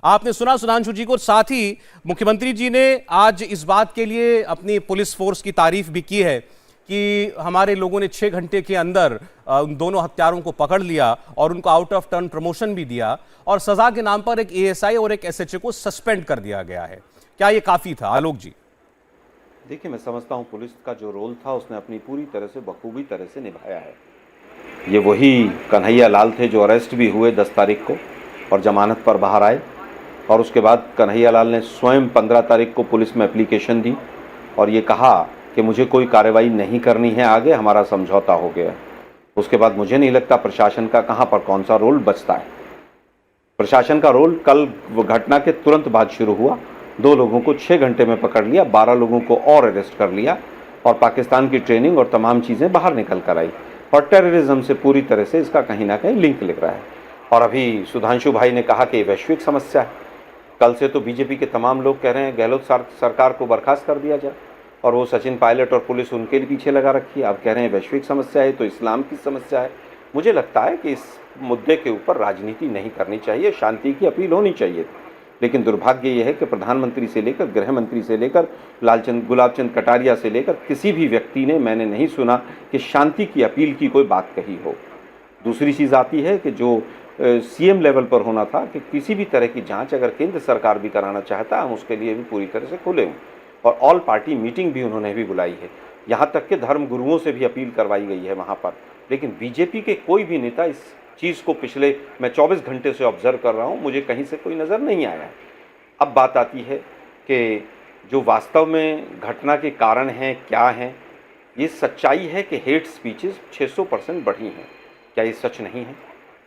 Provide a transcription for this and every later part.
आपने सुना सुधांशु जी को, साथ ही मुख्यमंत्री जी ने आज इस बात के लिए अपनी पुलिस फोर्स की तारीफ भी की है कि हमारे लोगों ने 6 घंटे के अंदर उन दोनों हत्यारों को पकड़ लिया और उनको आउट ऑफ टर्न प्रमोशन भी दिया और सजा के नाम पर एक एएसआई और एक एसएचओ को सस्पेंड कर दिया गया है। क्या ये काफी था आलोक जी? देखिए, मैं समझता हूं पुलिस का जो रोल था उसने अपनी पूरी तरह से बखूबी तरह से निभाया है। ये वही कन्हैया लाल थे जो अरेस्ट भी हुए 10 तारीख को और जमानत पर बाहर आए, और उसके बाद कन्हैया लाल ने स्वयं 15 तारीख को पुलिस में एप्लीकेशन दी और ये कहा कि मुझे कोई कार्रवाई नहीं करनी है, आगे हमारा समझौता हो गया। उसके बाद मुझे नहीं लगता प्रशासन का कहाँ पर कौन सा रोल बचता है। प्रशासन का रोल कल घटना के तुरंत बाद शुरू हुआ। 2 लोगों को 6 घंटे में पकड़ लिया, 12 लोगों को और अरेस्ट कर लिया और पाकिस्तान की ट्रेनिंग और तमाम चीज़ें बाहर निकल कर आई और टेररिज्म से पूरी तरह से इसका कहीं ना कहीं लिंक लिख रहा है। और अभी सुधांशु भाई ने कहा कि वैश्विक समस्या है। कल से तो बीजेपी के तमाम लोग कह रहे हैं गहलोत सरकार को बर्खास्त कर दिया जाए, और वो सचिन पायलट और पुलिस उनके पीछे लगा रखी है। अब कह रहे हैं वैश्विक समस्या है तो इस्लाम की समस्या है। मुझे लगता है कि इस मुद्दे के ऊपर राजनीति नहीं करनी चाहिए, शांति की अपील होनी चाहिए। लेकिन दुर्भाग्य यह है कि प्रधानमंत्री से लेकर गृह मंत्री से लेकर गुलाबचंद कटारिया से लेकर किसी भी व्यक्ति ने मैंने नहीं सुना कि शांति की अपील की कोई बात कही हो। दूसरी चीज़ आती है कि जो सीएम लेवल पर होना था कि किसी भी तरह की जांच अगर केंद्र सरकार भी कराना चाहता है हम उसके लिए भी पूरी तरह से खुले हूँ, और ऑल पार्टी मीटिंग भी उन्होंने भी बुलाई है। यहाँ तक कि धर्म गुरुओं से भी अपील करवाई गई है वहाँ पर। लेकिन बीजेपी के कोई भी नेता इस चीज़ को पिछले मैं 24 घंटे से ऑब्जर्व कर रहा हूँ, मुझे कहीं से कोई नज़र नहीं आया है। अब बात आती है कि जो वास्तव में घटना के कारण हैं क्या हैं। ये सच्चाई है कि हेट स्पीचेस 600% बढ़ी हैं। क्या ये सच नहीं है?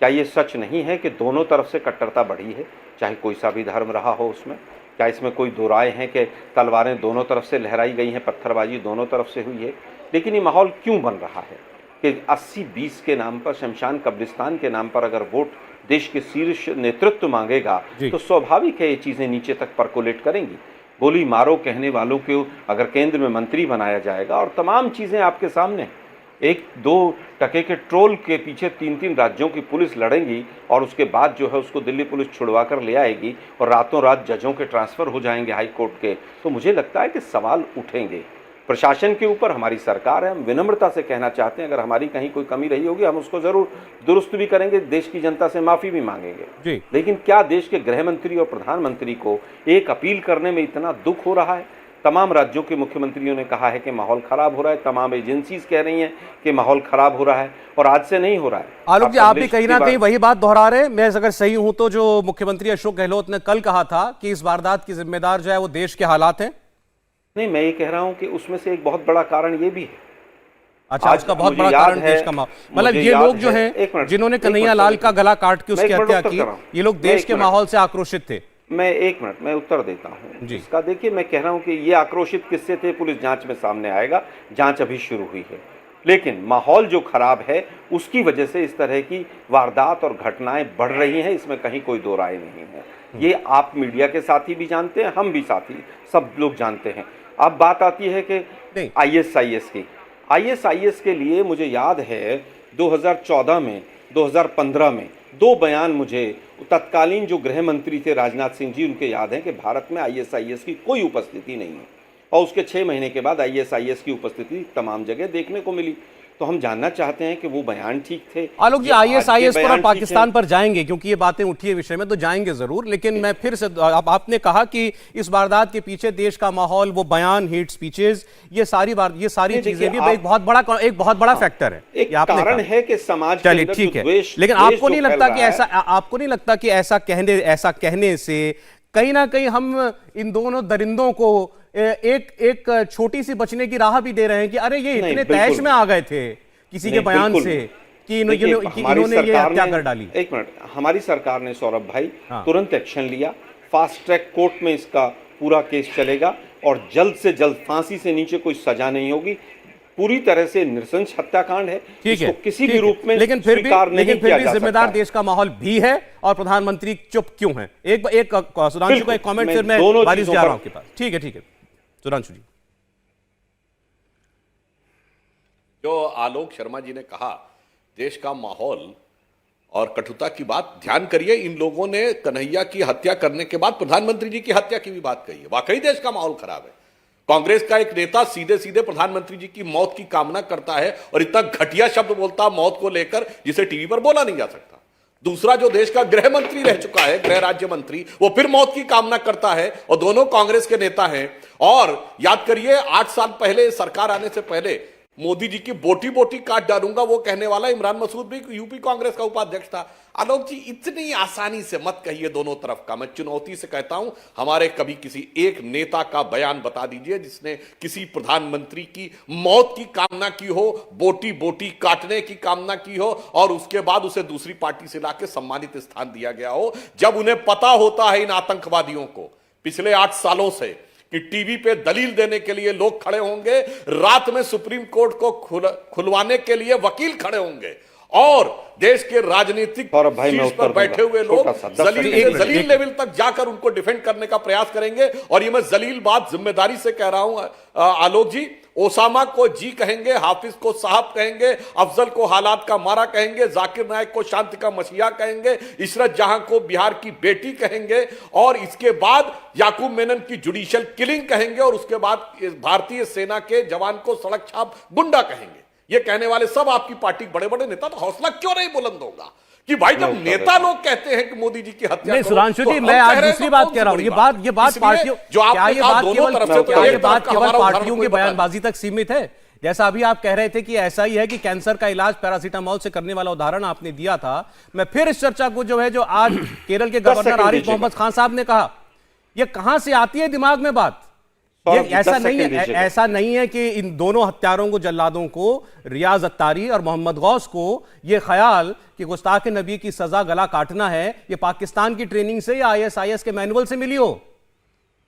क्या ये सच नहीं है कि दोनों तरफ से कट्टरता बढ़ी है, चाहे कोई सा भी धर्म रहा हो उसमें? क्या इसमें कोई दो राय है कि तलवारें दोनों तरफ से लहराई गई हैं, पत्थरबाजी दोनों तरफ से हुई है? लेकिन ये माहौल क्यों बन रहा है कि 80-20 के नाम पर, शमशान कब्रिस्तान के नाम पर अगर वोट देश के शीर्ष नेतृत्व मांगेगा तो स्वाभाविक है ये चीज़ें नीचे तक परकोलेट करेंगी। गोली मारो कहने वालों को अगर केंद्र में मंत्री बनाया जाएगा और तमाम चीज़ें आपके सामने, 1-2 टके के ट्रोल के पीछे 3-3 राज्यों की पुलिस लड़ेंगी और उसके बाद जो है उसको दिल्ली पुलिस छुड़वा कर ले आएगी और रातों रात जजों के ट्रांसफ़र हो जाएंगे हाई कोर्ट के, तो मुझे लगता है कि सवाल उठेंगे। प्रशासन के ऊपर हमारी सरकार है, हम विनम्रता से कहना चाहते हैं अगर हमारी कहीं कोई कमी रही होगी हम उसको ज़रूर दुरुस्त भी करेंगे, देश की जनता से माफ़ी भी मांगेंगे। लेकिन क्या देश के गृह मंत्री और प्रधानमंत्री को एक अपील करने में इतना दुख हो रहा है? तमाम राज्यों के मुख्यमंत्रियों ने कहा है कि माहौल खराब हो रहा है, तमाम एजेंसीज कह रही हैं कि माहौल खराब हो रहा है, और आज से नहीं हो रहा है। आलोक जी, आप भी कहीं ना कहीं वही बात दोहरा रहे हैं। मैं अगर सही हूं तो जो मुख्यमंत्री अशोक गहलोत ने कल कहा था कि इस वारदात की जिम्मेदार जो है वो देश के हालात हैं। नहीं, मैं ये कह रहा हूं कि उसमें से एक बहुत बड़ा कारण ये भी है। अच्छा, आज का बहुत बड़ा कारण देश का माहौल, मतलब ये लोग जो हैं जिन्होंने कन्हैया लाल का गला काट के उसकी हत्या की, ये लोग देश के माहौल से आक्रोशित थे। मैं 1 मिनट मैं उत्तर देता हूं इसका। देखिए, मैं कह रहा हूं कि ये आक्रोशित किससे थे पुलिस जांच में सामने आएगा, जांच अभी शुरू हुई है। लेकिन माहौल जो खराब है उसकी वजह से इस तरह की वारदात और घटनाएं बढ़ रही हैं, इसमें कहीं कोई दो राय नहीं है। ये आप मीडिया के साथी भी जानते हैं, हम भी साथी, सब लोग जानते हैं। अब बात आती है कि आईएसआईएस की। आईएसआईएस के लिए मुझे याद है 2014 में, 2015 में 2 बयान मुझे तत्कालीन जो गृह मंत्री थे राजनाथ सिंह जी, उनके याद हैं कि भारत में आईएसआईएस की कोई उपस्थिति नहीं है, और उसके 6 महीने के बाद आईएसआईएस की उपस्थिति तमाम जगह देखने को मिली। तो हम जानना चाहते हैं कि वो बयान ठीक थे? आलोक जी, आईएसआईएस पर और पाकिस्तान पर जाएंगे क्योंकि ये बातें उठी है विषय में, तो जाएंगे जरूर। लेकिन मैं फिर से, आपने कहा कि इस वारदात के पीछे देश का माहौल, वो बयान, हेट स्पीचेस, ये सारी चीजें भी एक बहुत बड़ा फैक्टर है, एक कारण है कि समाज के अंदर ठीक है। लेकिन आपको नहीं लगता कि ऐसा कहने से कहीं ना कहीं हम इन दोनों दरिंदों को एक छोटी सी बचने की राह भी दे रहे हैं कि अरे ये इतने तैश में आ गए थे किसी के बयान से कि इन्होंने ये हत्या कर डाली? 1 मिनट, हमारी सरकार ने सौरभ भाई तुरंत एक्शन लिया। फास्ट ट्रैक कोर्ट में इसका पूरा केस चलेगा और जल्द से जल्द फांसी से नीचे कोई सजा नहीं होगी। पूरी तरह से नृशंस हत्याकांड है, इसको किसी भी रूप में स्वीकार नहीं किया जा सकता। जिम्मेदार देश का माहौल भी है और प्रधानमंत्री चुप क्यों है? एक सुधांशु का एक कमेंट, फिर मैं बारिश जा रहा हूं आपके पास। ठीक है सुधांशु जी। जो आलोक शर्मा जी ने कहा देश का माहौल और कटुता की बात ध्यान करिए। इन लोगों ने कन्हैया की हत्या करने के बाद प्रधानमंत्री जी की हत्या की भी बात कही है। वाकई देश का माहौल खराब है। कांग्रेस का एक नेता सीधे सीधे प्रधानमंत्री जी की मौत की कामना करता है और इतना घटिया शब्द बोलता मौत को लेकर जिसे टीवी पर बोला नहीं जा सकता। दूसरा जो देश का गृह मंत्री रह चुका है, गृह राज्य मंत्री, वो फिर मौत की कामना करता है और दोनों कांग्रेस के नेता हैं। और याद करिए 8 साल पहले सरकार आने से पहले मोदी जी की बोटी बोटी काट डालूंगा वो कहने वाला इमरान मसूद भी यूपी कांग्रेस का उपाध्यक्ष था। आलोक जी, इतनी आसानी से मत कहिए दोनों तरफ का। मैं चुनौती से कहता हूं, हमारे कभी किसी एक नेता का बयान बता दीजिए जिसने किसी प्रधानमंत्री की मौत की कामना की हो, बोटी बोटी काटने की कामना की हो और उसके बाद उसे दूसरी पार्टी से लाके सम्मानित स्थान दिया गया हो, जब उन्हें पता होता है इन आतंकवादियों को पिछले 8 सालों से कि टीवी पे दलील देने के लिए लोग खड़े होंगे, रात में सुप्रीम कोर्ट को खुलवाने के लिए वकील खड़े होंगे और देश के राजनीतिक शीर्ष पर बैठे हुए लोग जलील लेवल तक जाकर उनको डिफेंड करने का प्रयास करेंगे। और ये मैं जलील बात जिम्मेदारी से कह रहा हूं आलोक जी। ओसामा को जी कहेंगे, हाफिज को साहब कहेंगे, अफजल को हालात का मारा कहेंगे, जाकिर नायक को शांति का मसीहा कहेंगे, इशरत जहां को बिहार की बेटी कहेंगे और इसके बाद याकूब मेनन की जुडिशियल किलिंग कहेंगे और उसके बाद भारतीय सेना के जवान को सड़क छाप गुंडा कहेंगे। ये कहने वाले सब आपकी पार्टी बड़े बड़े नेता, तो हौसला क्यों नहीं बुलंद होगा कि भाई जब नेता लोग कहते हैं कि मोदी जी की हत्या नहीं, सुधांशु जी, मैं आज दूसरी बात कह रहा हूं। ये बात पार्टियों, क्या ये बात केवल पार्टियों की बयानबाजी तक सीमित है? जैसा अभी आप कह रहे थे कि ऐसा ही है कि कैंसर का इलाज पैरासीटामोल से करने वाला उदाहरण आपने दिया था। मैं फिर इस चर्चा को जो आज केरल के गवर्नर आरिफ मोहम्मद खान साहब ने कहा, ये कहां से आती है दिमाग में बात? ये ऐसा नहीं है कि इन दोनों हत्यारों को, जल्लादों को, रियाज अत्तारी और मोहम्मद गौस को ये ख्याल कि गुस्ताख नबी की सजा गला काटना है, ये पाकिस्तान की ट्रेनिंग से या ISIS के मैनुअल से मिली हो।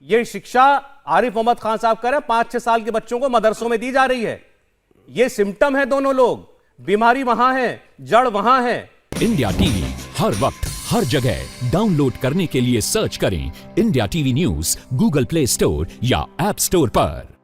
ये शिक्षा आरिफ मोहम्मद खान साहब कर रहे हैं, 5-6 साल के बच्चों को मदरसों में दी जा रही है। ये सिम्टम है दोनों लोग, बीमारी वहां है, जड़ वहां है। इंडिया टीवी हर वक्त हर जगह डाउनलोड करने के लिए सर्च करें India TV news Google play store या ऐप स्टोर पर।